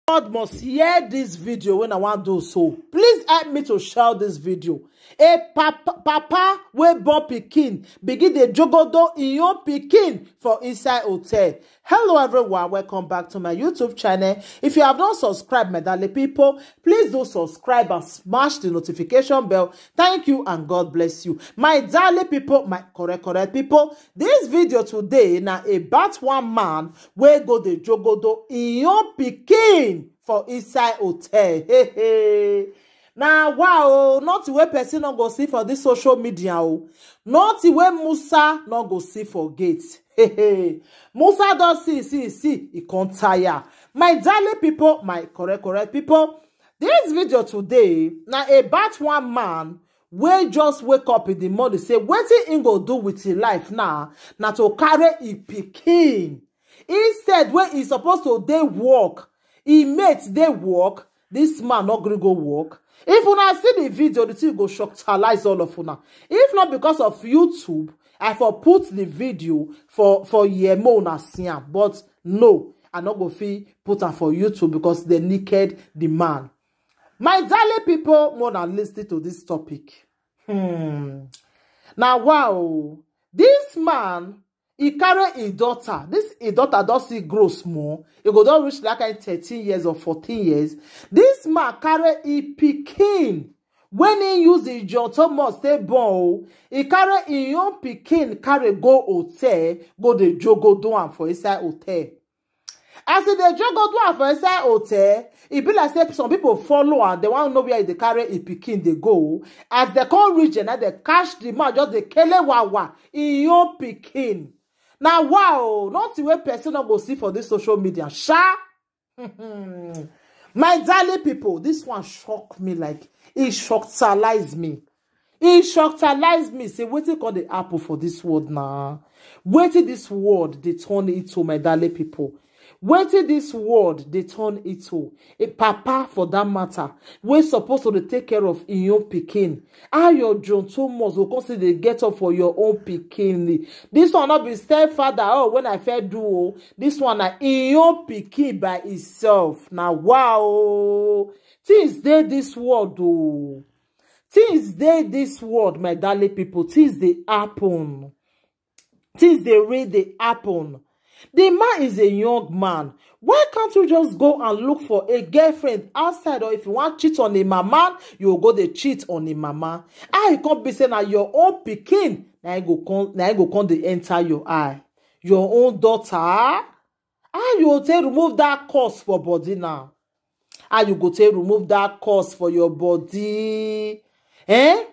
God must hear this video when I want to do so. Please help me to share this video. A papa wey born pikin begin the jogodo in your pikin for inside hotel. Hello everyone, welcome back to my YouTube channel. If you have not subscribed, my darling people, please do subscribe and smash the notification bell. Thank you and God bless you. My darling people, my correct people, this video today na about one man wey go the jogodo in your pikin for inside hotel. Hey. Now, wow, not the way person not go see for this social media. Not the way Musa not go see for gate. Musa does see, he can't tire. My darling people, my correct people, this video today, now about one man wey just wake up in the morning, say, wetin he go do with his life now, na to carry his pikin. Instead, when he supposed to dey work, he mate dey work, this man not going to go work. If una see the video, the thing go shockalize all of una. If not because of YouTube, I for put the video for yemo una see am. But no, I not go fit put am for YouTube because they naked the man. My darling people, more than listen to this topic. Now wow, this man, he carry his daughter. His daughter does see grow small. He go don reach like 13 years or 14 years. This man carry his pikin. When he use the John Thomas stay born, he carry his young pikin carry go hotel, go the jogo do am for inside hotel. As the jogo do am for inside hotel, it be like say some people follow and they want to know where they carry his pikin they go. As they come reach and they catch the man, just the kele wawa in your pikin. Now, wow, not the way person not go see for this social media. Sha! My darling people, this one shocked me like, it shockalize me. It shockalize me. Say, wetin call the apple for this world now? Wetin this world, they turn it to, my darling people. Wetin this world, they turn it to. A papa, for that matter, we supposed to take care of in your pikin. How your John Thomas will consider get up for your own pikin. This one not be stepfather. Oh, when I fair do, this one na in your pikin by itself. Now, wow, things they this world do. Things they this world, my darling people. Things they happen. Things they read they happen. The man is a young man. Why can't you just go and look for a girlfriend outside? Or if you want to cheat on a mama, you will go to cheat on a mama. How you can't be saying that your own pikin, now you go come to enter your eye. Your own daughter. How you go to remove that curse for body now? How you go to remove that curse for your body? Eh?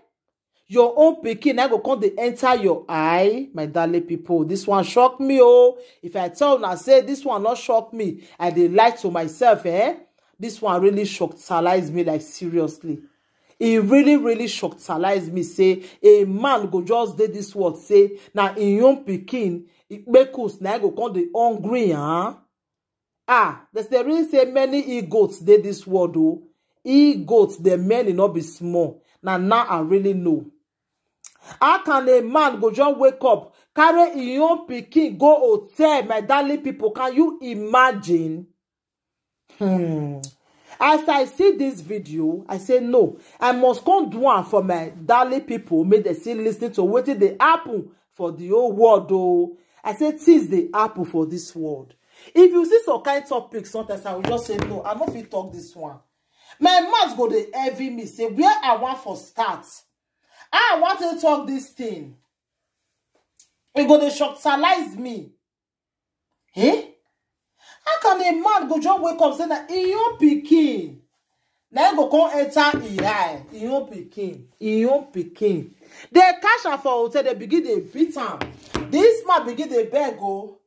Your own pikin, I go come to enter your eye, my darling people. This one shock me, oh. If I tell now, say this one not shock me, I dey lie to myself, eh? This one really shockalize me, like seriously. It really shockalize me. Say a man go just do this word. Say now in your pikin, it make us now go come the hungry, huh? There's the reason say many e-goats did this word, oh. E-goats, the men will not be small. Now I really know. How can a man go just wake up, carry his own pikin, go hotel, my darling people? Can you imagine? As I see this video, I say no. I must come do one for my darling people. May they still listen to what they happen for the whole world. Oh, I say things they happen for this world. If you see some kind of topics, sometimes I will just say no. I'm not fit talk this one. My mouth go dey heavy me. Say where I want for start. I want to talk this thing. It go dey shockalize me. Eh? How can a man go just wake up say that in your pikin? Now go come enter eye. In your pikin. In your pikin. They cash am for hotel. They begin dey beat am. This man begin dey beg oh.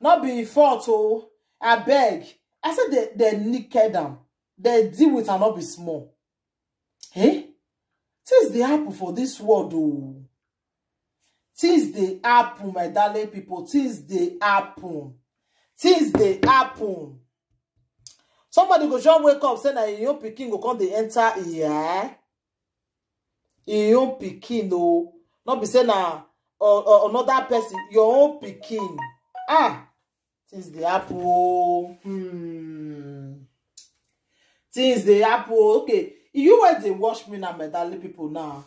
Not be fault oh. I beg. I said they naked am. They deal with and not be small. Eh? Things they happen for this world, oh. Things they happen, my darling people. Things they happen. Things they happen. Somebody go just wake up, say that your pikin go come they enter here. Your own pikin, oh. Not be saying another person, your own pikin. Things they happen, oh. things they happen. Okay, you where they watch me now, my darling people now.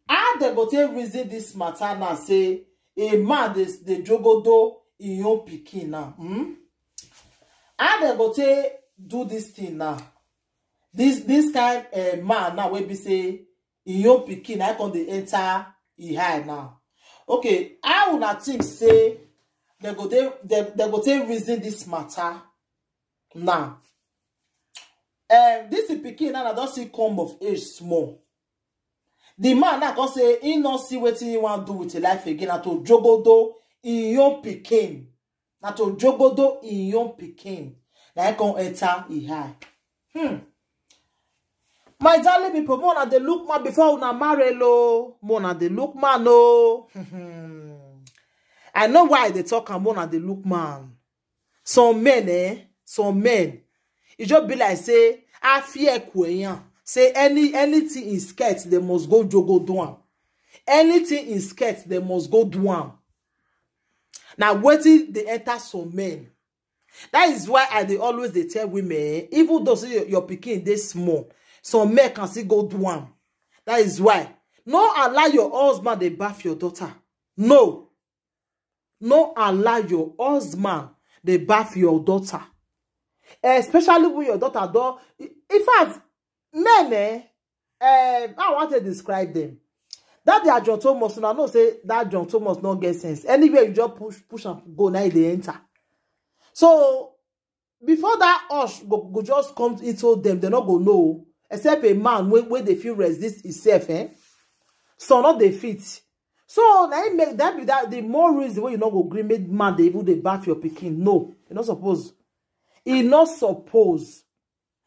How they go take reason this matter now? Say a man they jogodo in your pikin now. How they go take do this thing now? This kind man now will be say in your pikin. I can they enter high now. Okay, I would not think say they go take reason this matter now. This is pikin now. I don't see come of age small. The man now can say he not see what he want to do with his life again. Na to jogodo in your pikin. Na to jogodo in your pikin. Na I can enter he high. My darling people, more na the look man before una marry lo. More na the look man no. I know why they talk more na the look man. Some men, some men. It just be like say, I fear kweyan. Say anything in skirt, they must go jogo do am. Anything in skirt, they must go do am. Now waiting they enter some men. That is why they always they tell women, even though your pikin they small, some men can still go do am. That is why. No allow your husband they bath your daughter. No. No allow your husband they bath your daughter. Especially when your daughter do. In fact, men, I want to describe them. That they are John Thomas, and I know say that John Thomas not get sense. Anywhere you just push and go, now they enter. So before that hush go just come into them, they not go know. Except a man when they feel resist himself, so not they fit. So now make that be that the more reason why you not go green make man they even they bath your pikin. No, you not suppose. He not suppose.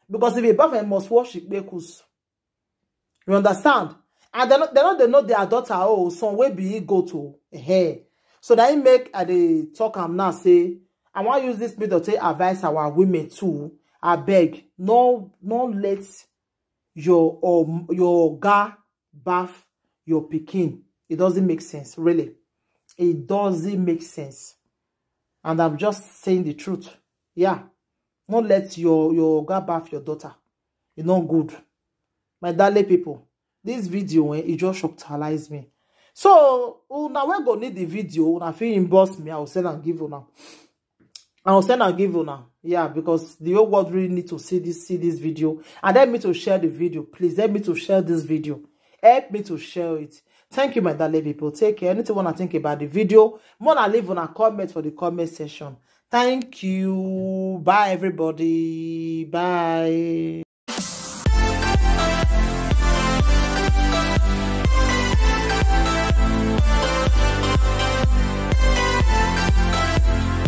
Because if a bath must wash it, you understand? And they know their daughter, oh, some way be go to hair. So that he make they talk am now say, I want to use this method to advise our women too. I beg, no let your guy bath your pikin. It doesn't make sense, really. It doesn't make sense. And I'm just saying the truth. Yeah. Don't let your guy bath your daughter. It's not good. My darling people, this video, it just shocked me. So, now we're going to need the video. Now, if you inbox me, I will send and give you now. I will send and give you now. Yeah, because the whole world really need to see this video. And help me to share the video. Please help me to share this video. Help me to share it. Thank you, my darling people. Take care. Anything you want to think about the video, more than leave on a comment for the comment section. Thank you. Bye, everybody. Bye.